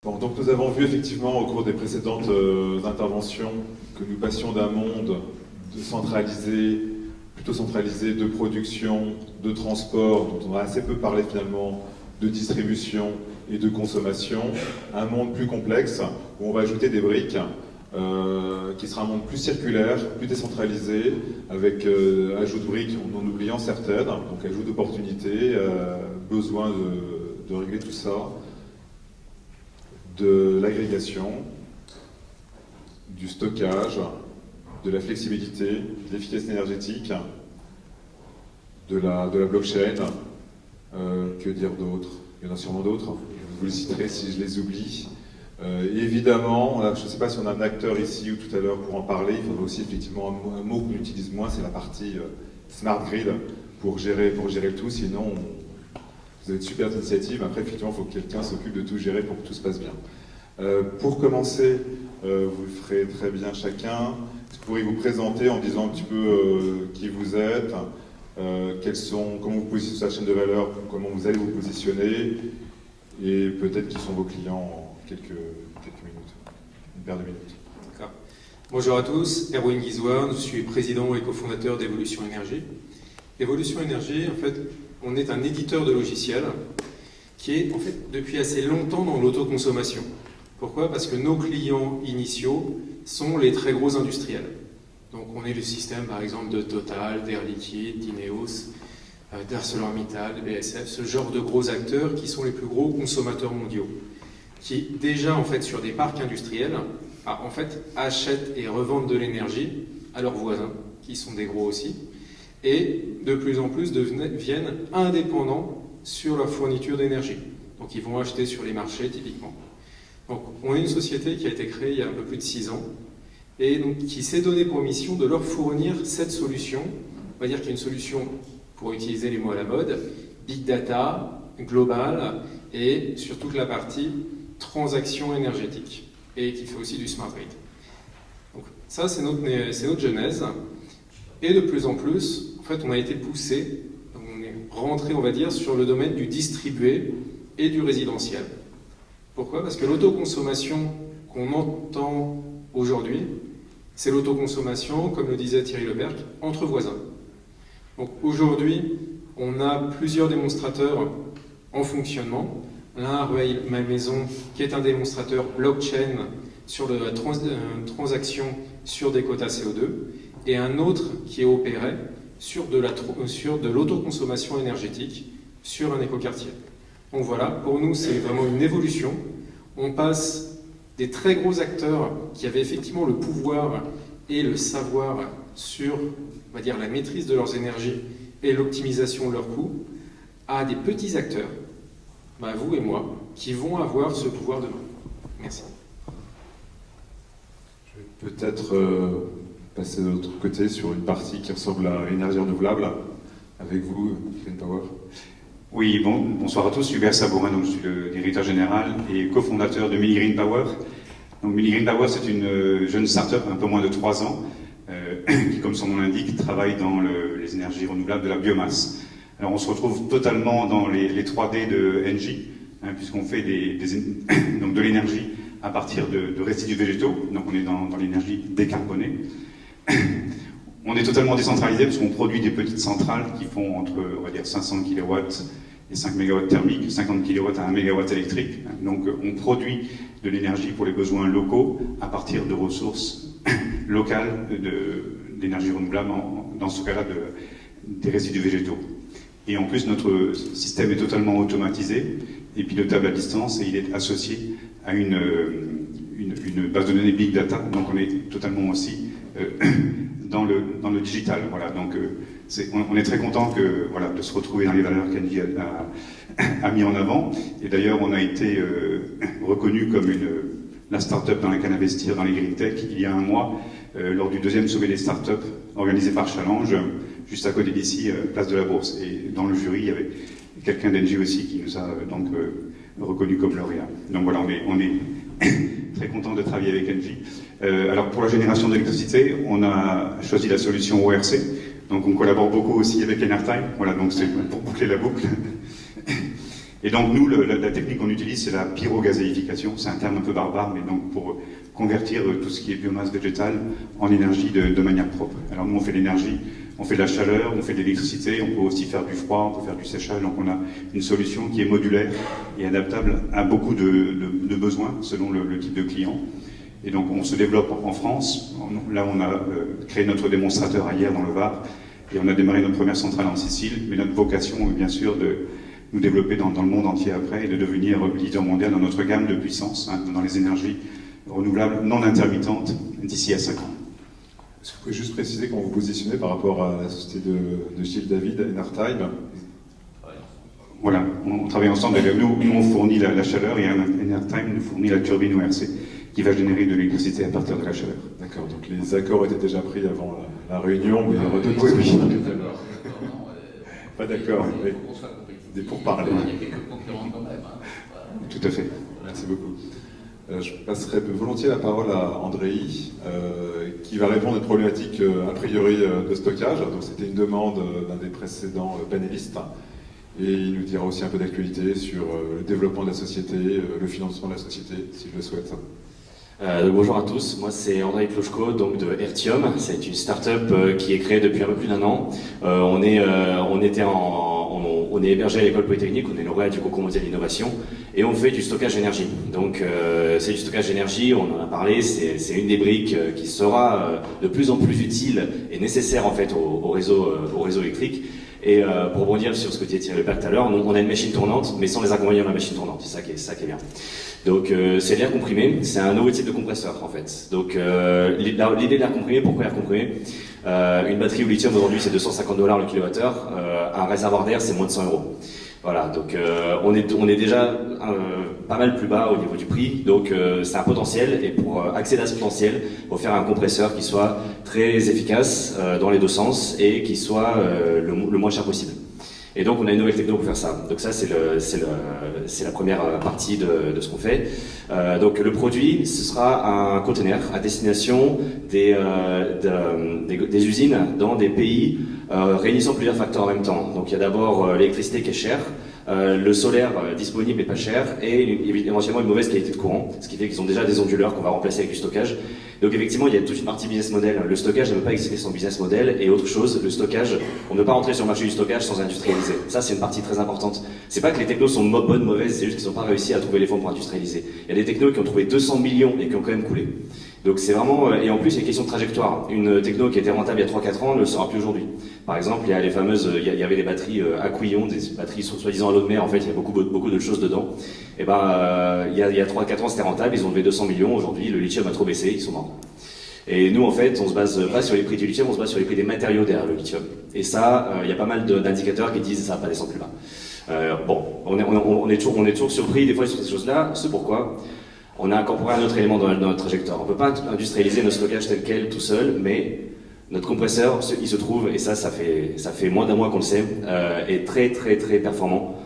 Bon, donc nous avons vu effectivement au cours des précédentes interventions que nous passions d'un monde plutôt centralisé de production, de transport, dont on a assez peu parlé finalement, de distribution et de consommation, à un monde plus complexe où on va ajouter des briques, qui sera un monde plus circulaire, plus décentralisé, avec ajout de briques en oubliant certaines, donc ajout d'opportunités, besoin de régler tout ça, de l'agrégation, du stockage, de la flexibilité, de l'efficacité énergétique, de la blockchain, que dire d'autre? Il y en a sûrement d'autres, je vous les citerai si je les oublie. Évidemment, je ne sais pas si on a un acteur ici ou tout à l'heure pour en parler, il faudrait aussi effectivement un mot qu'on utilise moins, c'est la partie smart grid pour gérer le tout, sinon vous avez de super initiatives, après effectivement il faut que quelqu'un s'occupe de tout gérer pour que tout se passe bien. Pour commencer, vous le ferez très bien chacun, est-ce que vous pourriez vous présenter en disant un petit peu qui vous êtes, comment vous positionnez sur la chaîne de valeur, comment vous allez vous positionner, et peut-être qui sont vos clients en quelques minutes, une paire de minutes. D'accord. Bonjour à tous, Erwin Guizoard, je suis président et cofondateur d'Evolution Énergie. Evolution Énergie, en fait, on est un éditeur de logiciels qui est en fait depuis assez longtemps dans l'autoconsommation. Pourquoi? Parce que nos clients initiaux sont les très gros industriels. Donc on est le système par exemple de Total, d'Air Liquide, d'Ineos, d'ArcelorMittal, de BASF, ce genre de gros acteurs qui sont les plus gros consommateurs mondiaux, qui déjà en fait sur des parcs industriels en fait achètent et revendent de l'énergie à leurs voisins, qui sont des gros aussi, et de plus en plus deviennent indépendants sur leur fourniture d'énergie. Donc ils vont acheter sur les marchés typiquement. Donc on est une société qui a été créée il y a un peu plus de 6 ans, et donc qui s'est donné pour mission de leur fournir cette solution. On va dire qu'il y a une solution, pour utiliser les mots à la mode, big data, global, et sur toute la partie transaction énergétique, et qui fait aussi du smart grid. Donc ça, c'est notre genèse. Et de plus en plus, en fait, on a été poussé, on est rentré, on va dire, sur le domaine du distribué et du résidentiel. Pourquoi? Parce que l'autoconsommation qu'on entend aujourd'hui, c'est l'autoconsommation, comme le disait Thierry Leberc, entre voisins. Donc aujourd'hui, on a plusieurs démonstrateurs en fonctionnement. L'un, Rueil Malmaison, qui est un démonstrateur blockchain sur la transaction sur des quotas CO2, et un autre qui est opéré sur de l'autoconsommation énergétique sur un écoquartier. Donc voilà, pour nous, c'est vraiment une évolution. On passe des très gros acteurs qui avaient effectivement le pouvoir et le savoir sur, on va dire, la maîtrise de leurs énergies et l'optimisation de leurs coûts, à des petits acteurs, vous et moi, qui vont avoir ce pouvoir demain. Merci. Je vais peut-être passer de l'autre côté sur une partie qui ressemble à l'énergie renouvelable, avec vous, Green Power. Oui, bonsoir à tous, Hubert Sabourin, donc je suis le directeur général et cofondateur de Mini Green Power. Donc Mini Green Power, c'est une jeune start-up, un peu moins de 3 ans, qui, comme son nom l'indique, travaille dans les énergies renouvelables de la biomasse. Alors on se retrouve totalement dans les 3D de Engie, puisqu'on fait donc de l'énergie à partir de résidus végétaux, donc on est dans l'énergie décarbonée. On est totalement décentralisé parce qu'on produit des petites centrales qui font entre, on va dire, 500 kW et 5 MW thermiques, 50 kW à 1 MW électrique. Donc on produit de l'énergie pour les besoins locaux à partir de ressources locales d'énergie renouvelable, dans ce cas-là des résidus végétaux. Et en plus, notre système est totalement automatisé et pilotable à distance, et il est associé à une base de données Big Data, donc on est totalement aussi dans le digital. Voilà, donc on est très content de se retrouver dans les valeurs qu'Engie a mis en avant, et d'ailleurs on a été reconnu comme la start-up dans laquelle investir dans les Green Tech il y a un mois, lors du 2e sommet des start-up organisé par Challenge, juste à côté d'ici, place de la Bourse. Et dans le jury, il y avait quelqu'un d'Engie aussi qui nous a donc reconnu comme lauréat. Donc voilà, on est très content de travailler avec Engie. Alors pour la génération d'électricité, on a choisi la solution ORC. Donc on collabore beaucoup aussi avec Enertime. Voilà, donc c'est pour boucler la boucle. Et donc nous, la technique qu'on utilise, c'est la pyrogazéification. C'est un terme un peu barbare, mais donc pour convertir tout ce qui est biomasse végétale en énergie de manière propre. Alors nous, on fait l'énergie, on fait de la chaleur, on fait de l'électricité, on peut aussi faire du froid, on peut faire du séchage. Donc on a une solution qui est modulaire et adaptable à beaucoup de besoins selon le type de client. Et donc on se développe en France. Là, on a créé notre démonstrateur hier dans le Var et on a démarré notre première centrale en Sicile. Mais notre vocation est bien sûr de nous développer dans le monde entier après et de devenir leader mondial dans notre gamme de puissance, dans les énergies renouvelables non intermittentes d'ici à 5 ans. Est-ce que vous pouvez juste préciser comment vous positionnez par rapport à la société de Gilles David, Enertime? Voilà, on travaille ensemble. Nous on fournit la chaleur et Enertime nous fournit la turbine ORC qui va générer de l'électricité à partir de la chaleur. D'accord, donc les accords étaient déjà pris avant la réunion, mais oui. Pas d'accord, mais des pourparlers. Il y a quelques concurrents quand même. Voilà. Tout à fait. Merci beaucoup. Je passerai volontiers la parole à Andrei, qui va répondre à une problématique a priori de stockage. Donc c'était une demande d'un des précédents panélistes. Et il nous dira aussi un peu d'actualité sur le développement de la société, le financement de la société, s'il le souhaite. Bonjour à tous, moi c'est Andrei Plochko, donc de Ertium. C'est une start-up qui est créée depuis un peu plus d'1 an. On est hébergé à l'école polytechnique, on est lauréat du concours mondial d'innovation et on fait du stockage d'énergie. Donc c'est du stockage d'énergie, on en a parlé, c'est une des briques qui sera de plus en plus utile et nécessaire en fait au réseau électrique. Et pour rebondir sur ce que disait Thierry Leclerc tout à l'heure, on a une machine tournante, mais sans les inconvénients de la machine tournante, c'est ça qui est bien. Donc c'est l'air comprimé, c'est un nouveau type de compresseur en fait. Donc l'idée de l'air comprimé, pourquoi l'air comprimé? Une batterie au lithium aujourd'hui c'est $250 le kilowattheure, un réservoir d'air c'est moins de 100 €. Voilà, donc on est déjà pas mal plus bas au niveau du prix, donc c'est un potentiel, et pour accéder à ce potentiel, il faut faire un compresseur qui soit très efficace dans les deux sens et qui soit le moins cher possible. Et donc on a une nouvelle techno pour faire ça. Donc ça c'est la première partie de ce qu'on fait. Donc le produit, ce sera un conteneur à destination des usines dans des pays réunissant plusieurs facteurs en même temps. Donc il y a d'abord l'électricité qui est chère, le solaire disponible et pas cher, et éventuellement une mauvaise qualité de courant, ce qui fait qu'ils ont déjà des onduleurs qu'on va remplacer avec du stockage. Donc effectivement, il y a toute une partie business model. Le stockage ne peut pas exister sans business model, et autre chose, le stockage, on ne peut pas rentrer sur le marché du stockage sans industrialiser. Ça, c'est une partie très importante. C'est pas que les technos sont bonnes, mauvaises, c'est juste qu'ils n'ont pas réussi à trouver les fonds pour industrialiser. Il y a des technos qui ont trouvé 200 millions et qui ont quand même coulé. Donc c'est vraiment, et en plus il y a une question de trajectoire. Une techno qui était rentable il y a 3-4 ans ne le sera plus aujourd'hui. Par exemple, il y a les fameuses, il y avait des batteries à couillons, des batteries soi-disant à l'eau de mer, en fait il y a beaucoup de choses dedans. Et il y a 3-4 ans c'était rentable, ils ont levé 200 millions, aujourd'hui le lithium a trop baissé, ils sont morts. Et nous en fait on se base pas sur les prix du lithium, on se base sur les prix des matériaux derrière le lithium. Et ça, il y a pas mal d'indicateurs qui disent ça va pas descendre plus bas. On est toujours surpris des fois sur ces choses-là, c'est pourquoi on a incorporé un autre élément dans notre trajectoire. On ne peut pas industrialiser nos stockages tel quel tout seul, mais notre compresseur, il se trouve, et ça fait moins d'1 mois qu'on le sait, est très performant,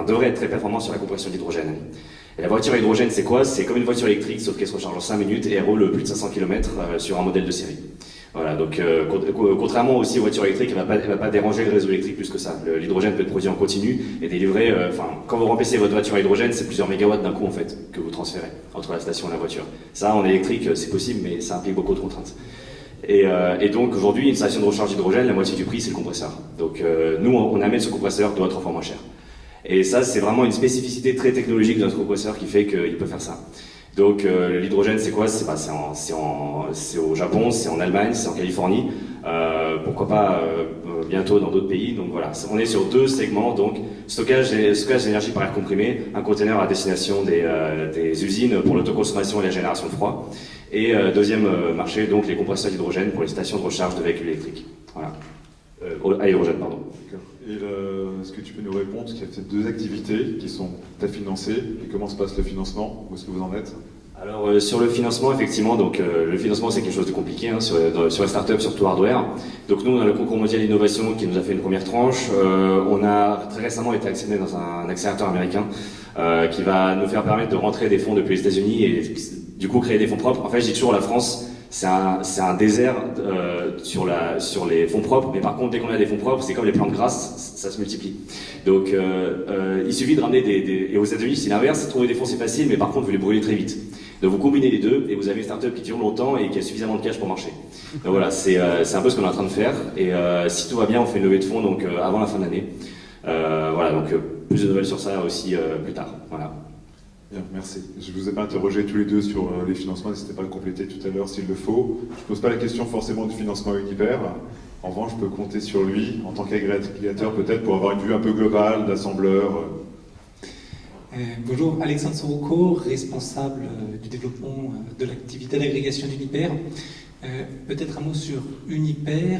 devrait être très performant sur la compression d'hydrogène. Et la voiture à hydrogène, c'est quoi? C'est comme une voiture électrique, sauf qu'elle se recharge en 5 minutes et elle roule plus de 500 km sur un modèle de série. Voilà, donc contrairement aussi aux voitures électriques, elle va pas déranger le réseau électrique plus que ça. L'hydrogène peut être produit en continu et délivré. Quand vous remplissez votre voiture à hydrogène, c'est plusieurs mégawatts d'un coup en fait que vous transférez entre la station et la voiture. Ça, en électrique, c'est possible, mais ça implique beaucoup de contraintes. Et donc aujourd'hui, une station de recharge d'hydrogène, la moitié du prix, c'est le compresseur. Donc nous, on amène ce compresseur 2 à 3 fois moins cher. Et ça, c'est vraiment une spécificité très technologique de notre compresseur qui fait qu'il peut faire ça. Donc l'hydrogène, c'est quoi? C'est au Japon, c'est en Allemagne, c'est en Californie, pourquoi pas bientôt dans d'autres pays. Donc voilà, on est sur 2 segments, donc stockage d'énergie par air comprimé, un conteneur à destination des usines pour l'autoconsommation et la génération de froid, et deuxième marché, donc les compresseurs d'hydrogène pour les stations de recharge de véhicules électriques. Voilà. À hydrogène, pardon. Et est-ce que tu peux nous répondre, parce qu'il y a ces 2 activités qui sont à financer, et comment se passe le financement? Où est-ce que vous en êtes? Alors sur le financement, effectivement, donc le financement c'est quelque chose de compliqué sur la start-up, surtout hardware. Donc nous on a le concours mondial d'innovation qui nous a fait une première tranche. On a très récemment été actionné dans un accélérateur américain qui va nous faire permettre de rentrer des fonds depuis les États-Unis et du coup créer des fonds propres. En fait, je dis toujours la France, c'est un désert sur les fonds propres, mais par contre, dès qu'on a des fonds propres, c'est comme les plantes grasses, ça se multiplie. Donc, il suffit de ramener et aux États-Unis, c'est l'inverse, trouver des fonds c'est facile, mais par contre, vous les brûlez très vite. Donc, vous combinez les deux et vous avez une startup qui dure longtemps et qui a suffisamment de cash pour marcher. Donc voilà, c'est un peu ce qu'on est en train de faire. Et si tout va bien, on fait une levée de fonds donc avant la fin de l'année. Voilà, donc plus de nouvelles sur ça aussi plus tard. Voilà. Bien, merci. Je ne vous ai pas interrogé tous les deux sur les financements, n'hésitez pas à le compléter tout à l'heure s'il le faut. Je ne pose pas la question forcément du financement à Uniper. En revanche, je peux compter sur lui en tant qu'agrégateur peut-être pour avoir une vue un peu globale d'assembleur. Bonjour, Alexandre Soroco, responsable du développement de l'activité d'agrégation d'Uniper. Peut-être un mot sur Uniper.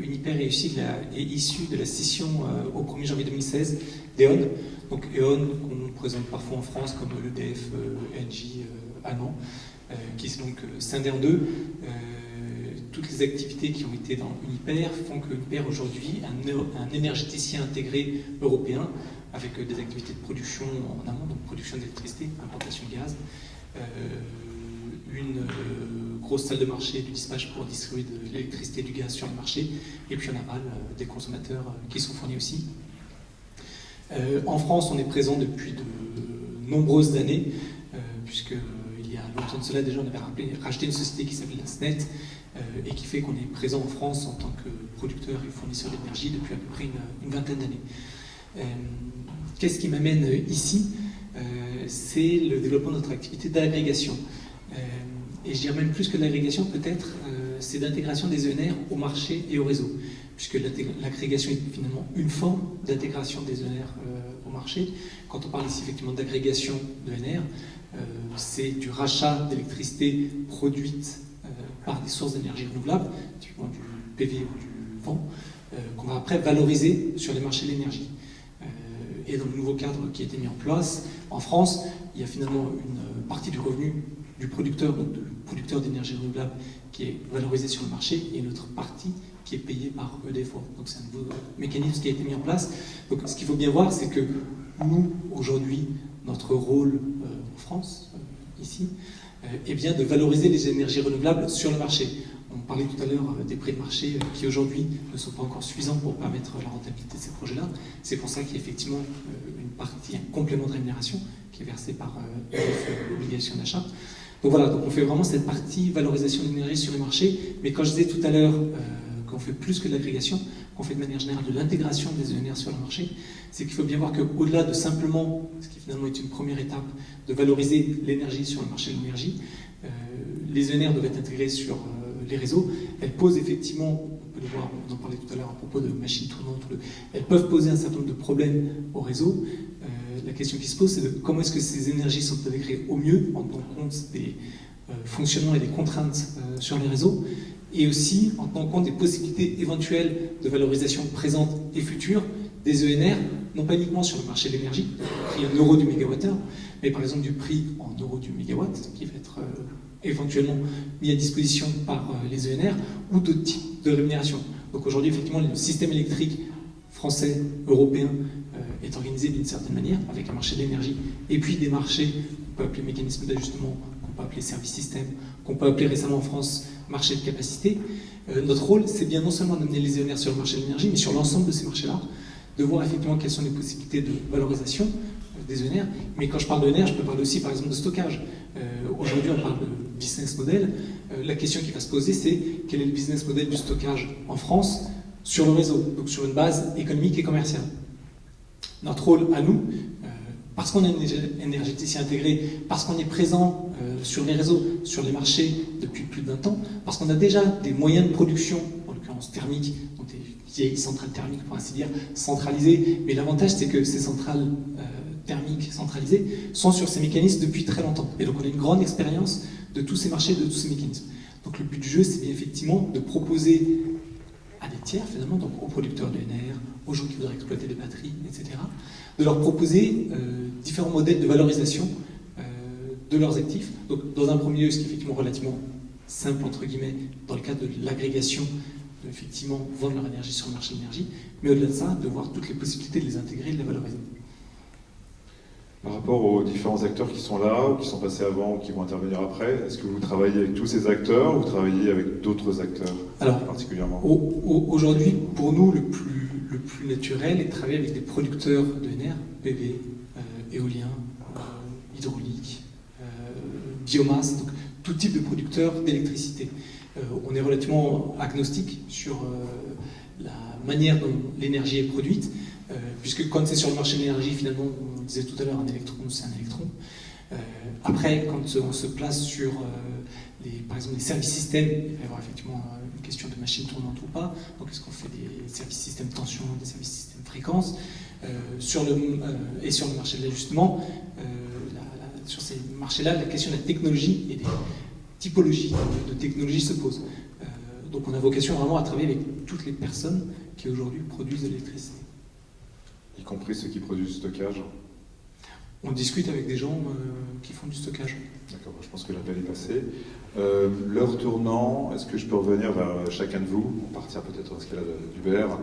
Uniper est issu de la scission au 1er janvier 2016 d'E.ON. Donc E.ON, qu'on présente parfois en France comme l'EDF, Engie allemand, qui s'est donc scindé en deux. Toutes les activités qui ont été dans Uniper font que Uniper aujourd'hui est un énergéticien intégré européen avec des activités de production en amont, donc production d'électricité, importation de gaz, une grosse salle de marché du dispatch pour distribuer de l'électricité et du gaz sur le marché, et puis en aval des consommateurs qui sont fournis aussi. En France, on est présent depuis de nombreuses années, puisqu'il y a longtemps de cela déjà, on avait racheté une société qui s'appelle la SNET, et qui fait qu'on est présent en France en tant que producteur et fournisseur d'énergie depuis à peu près une vingtaine d'années. Qu'est-ce qui m'amène ici? C'est le développement de notre activité d'agrégation. Et je dirais même plus que de l'agrégation, peut-être, c'est d'intégration des ENR au marché et au réseau, puisque l'agrégation est finalement une forme d'intégration des ENR au marché. Quand on parle ici effectivement d'agrégation d'ENR, c'est du rachat d'électricité produite par des sources d'énergie renouvelables, typiquement du PV ou du vent, qu'on va après valoriser sur les marchés de l'énergie. Et dans le nouveau cadre qui a été mis en place, en France, il y a finalement une partie du revenu du producteur, donc du producteur d'énergie renouvelable, qui est valorisée sur le marché, et une autre partie qui est payée par EDF. Donc c'est un nouveau mécanisme qui a été mis en place. Donc ce qu'il faut bien voir, c'est que nous, aujourd'hui, notre rôle en France, ici, est bien de valoriser les énergies renouvelables sur le marché. On parlait tout à l'heure des prix de marché qui aujourd'hui ne sont pas encore suffisants pour permettre la rentabilité de ces projets-là. C'est pour ça qu'il y a effectivement une partie, un complément de rémunération qui est versé par l'obligation d'achat. Donc voilà, donc on fait vraiment cette partie valorisation de l'énergie sur les marchés. Mais quand je disais tout à l'heure qu'on fait plus que de l'agrégation, qu'on fait de manière générale de l'intégration des ENR sur le marché, c'est qu'il faut bien voir qu'au-delà de simplement, ce qui finalement est une première étape, de valoriser l'énergie sur le marché de l'énergie, les ENR doivent être intégrés sur les réseaux. Elles posent effectivement, on peut le voir, on en parlait tout à l'heure à propos de machines tournantes, elles peuvent poser un certain nombre de problèmes au réseau. La question qui se pose, c'est de comment est-ce que ces énergies sont intégrées au mieux en tenant compte des fonctionnements et des contraintes sur les réseaux, et aussi en tenant compte des possibilités éventuelles de valorisation présente et future des ENR, non pas uniquement sur le marché de l'énergie, le prix en euros du mégawattheure, mais par exemple du prix en euros du mégawatt, qui va être éventuellement mis à disposition par les ENR, ou d'autres types de rémunération. Donc aujourd'hui, effectivement, le système électrique français, européen, est organisé d'une certaine manière, avec un marché de l'énergie, et puis des marchés qu'on peut appeler mécanismes d'ajustement, qu'on peut appeler service système, qu'on peut appeler récemment en France marché de capacité. Notre rôle, c'est bien non seulement d'amener les ENR sur le marché de l'énergie, mais sur l'ensemble de ces marchés-là, de voir effectivement quelles sont les possibilités de valorisation des ENR. Mais quand je parle d'ENR, je peux parler aussi par exemple de stockage. Aujourd'hui, on parle de business model. La question qui va se poser, c'est quel est le business model du stockage en France sur le réseau, donc sur une base économique et commerciale. Notre rôle à nous, parce qu'on est un énergéticien intégré, parce qu'on est présent sur les réseaux, sur les marchés depuis plus de 20 ans, parce qu'on a déjà des moyens de production, en l'occurrence thermiques, donc des vieilles centrales thermiques pour ainsi dire, centralisées, mais l'avantage c'est que ces centrales thermiques centralisées sont sur ces mécanismes depuis très longtemps. Et donc on a une grande expérience de tous ces marchés, de tous ces mécanismes. Donc le but du jeu, c'est bien effectivement de proposer à des tiers, finalement, donc aux producteurs d'ENR, aux gens qui voudraient exploiter des batteries, etc., de leur proposer différents modèles de valorisation de leurs actifs. Donc, dans un premier lieu, ce qui est effectivement relativement simple, entre guillemets, dans le cadre de l'agrégation, de effectivement vendre leur énergie sur le marché de l'énergie, mais au-delà de ça, de voir toutes les possibilités de les intégrer et de les valoriser. Par rapport aux différents acteurs qui sont là, ou qui sont passés avant, ou qui vont intervenir après, est-ce que vous travaillez avec tous ces acteurs, ou vous travaillez avec d'autres acteurs Alors, particulièrement? aujourd'hui, pour nous, le plus naturel est de travailler avec des producteurs d'ENR, PV, éolien, hydraulique, biomasse, donc tout type de producteurs d'électricité. On est relativement agnostique sur la manière dont l'énergie est produite, puisque quand c'est sur le marché de l'énergie, finalement, on disait tout à l'heure, un électron, c'est un électron. Après, quand on se place sur, par exemple, les services systèmes, il va y avoir effectivement une question de machine tournante ou pas. Donc, est-ce qu'on fait des services système tension, des services système fréquence sur le marché de l'ajustement, sur ces marchés-là, la question de la technologie et des typologies de technologies se pose. Donc, on a vocation vraiment à travailler avec toutes les personnes qui aujourd'hui produisent de l'électricité. Y compris ceux qui produisent du stockage? On discute avec des gens qui font du stockage. D'accord, je pense que l'appel est passé. L'heure tournant, est-ce que je peux revenir vers chacun de vous, on partira peut-être à ce cas-là d'Hubert,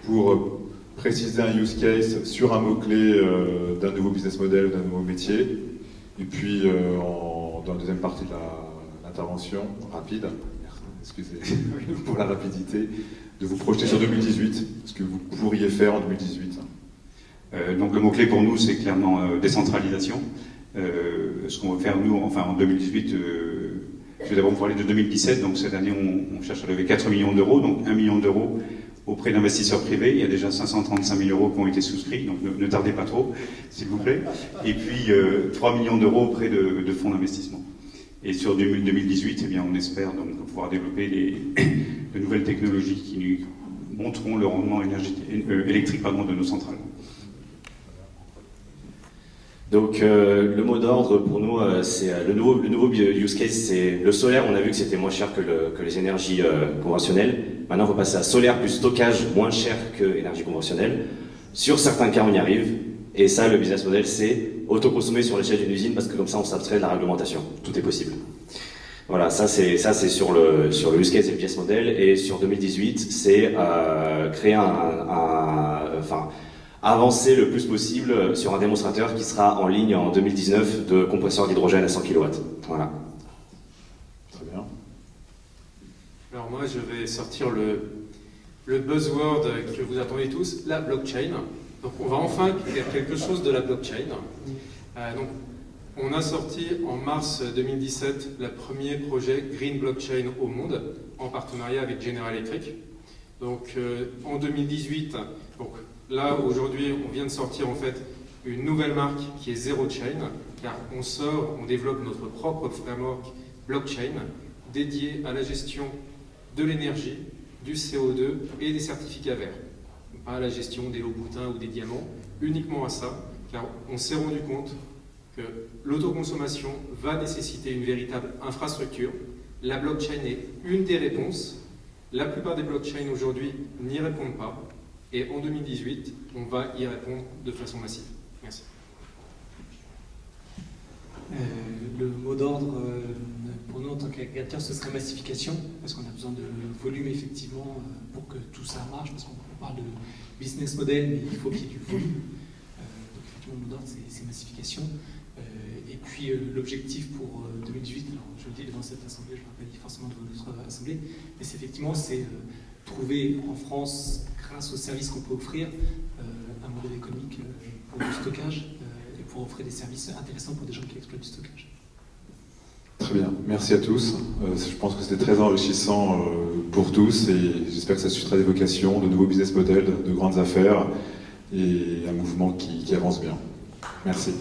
pour préciser un use case sur un mot-clé d'un nouveau business model, d'un nouveau métier, et puis dans la deuxième partie de l'intervention, rapide, excusez pour la rapidité, de vous projeter sur 2018, ce que vous pourriez faire en 2018. Donc le mot-clé pour nous, c'est clairement décentralisation. Ce qu'on veut faire, nous, enfin en 2018, je vais d'abord vous parler de 2017. Donc cette année, on cherche à lever 4 millions d'euros, donc 1 million d'euros auprès d'investisseurs privés. Il y a déjà 535 000 euros qui ont été souscrits, donc ne tardez pas trop, s'il vous plaît. Et puis 3 millions d'euros auprès de fonds d'investissement. Et sur 2018, eh bien, on espère donc pouvoir développer de nouvelles technologies qui nous montreront le rendement électrique de nos centrales. Donc le mot d'ordre pour nous, c'est le nouveau use case, c'est le solaire. On a vu que c'était moins cher que les énergies conventionnelles. Maintenant, il faut passer à solaire plus stockage moins cher que énergie conventionnelle. Sur certains cas, on y arrive. Et ça, le business model, c'est autoconsommer sur l'échelle d'une usine, parce que comme ça, on s'abstrait de la réglementation. Tout est possible. Voilà, ça c'est sur le use case et le business model. Et sur 2018, c'est créer avancer le plus possible sur un démonstrateur qui sera en ligne en 2019 de compresseur d'hydrogène à 100 kW. Voilà. Très bien. Alors moi, je vais sortir le buzzword que vous attendez tous, la blockchain. Donc on va enfin faire quelque chose de la blockchain. Donc on a sorti en mars 2017 le premier projet Green Blockchain au monde, en partenariat avec General Electric. Donc en 2018, donc, là aujourd'hui on vient de sortir en fait une nouvelle marque qui est Zero Chain, car on développe notre propre framework blockchain dédié à la gestion de l'énergie, du CO2 et des certificats verts. Pas à la gestion des lots boutins ou des diamants, uniquement à ça, car on s'est rendu compte que l'autoconsommation va nécessiter une véritable infrastructure. La blockchain est une des réponses. La plupart des blockchains aujourd'hui n'y répondent pas. Et en 2018, on va y répondre de façon massive. Merci. Le mot d'ordre pour nous en tant qu'agrégateur, ce serait massification, parce qu'on a besoin de volume effectivement pour que tout ça marche, parce qu'on parle de business model, mais il faut qu'il y ait du volume. Donc effectivement, le mot d'ordre, c'est massification. Et puis l'objectif pour 2018, alors je le dis devant cette assemblée, je ne l'ai pas dit forcément devant notre assemblée, mais c'est effectivement trouver en France, grâce aux services qu'on peut offrir, un modèle économique pour du stockage et pour offrir des services intéressants pour des gens qui exploitent du stockage. Très bien, merci à tous. Je pense que c'était très enrichissant pour tous et j'espère que ça suscitera des vocations, de nouveaux business models, de grandes affaires et un mouvement qui avance bien. Merci.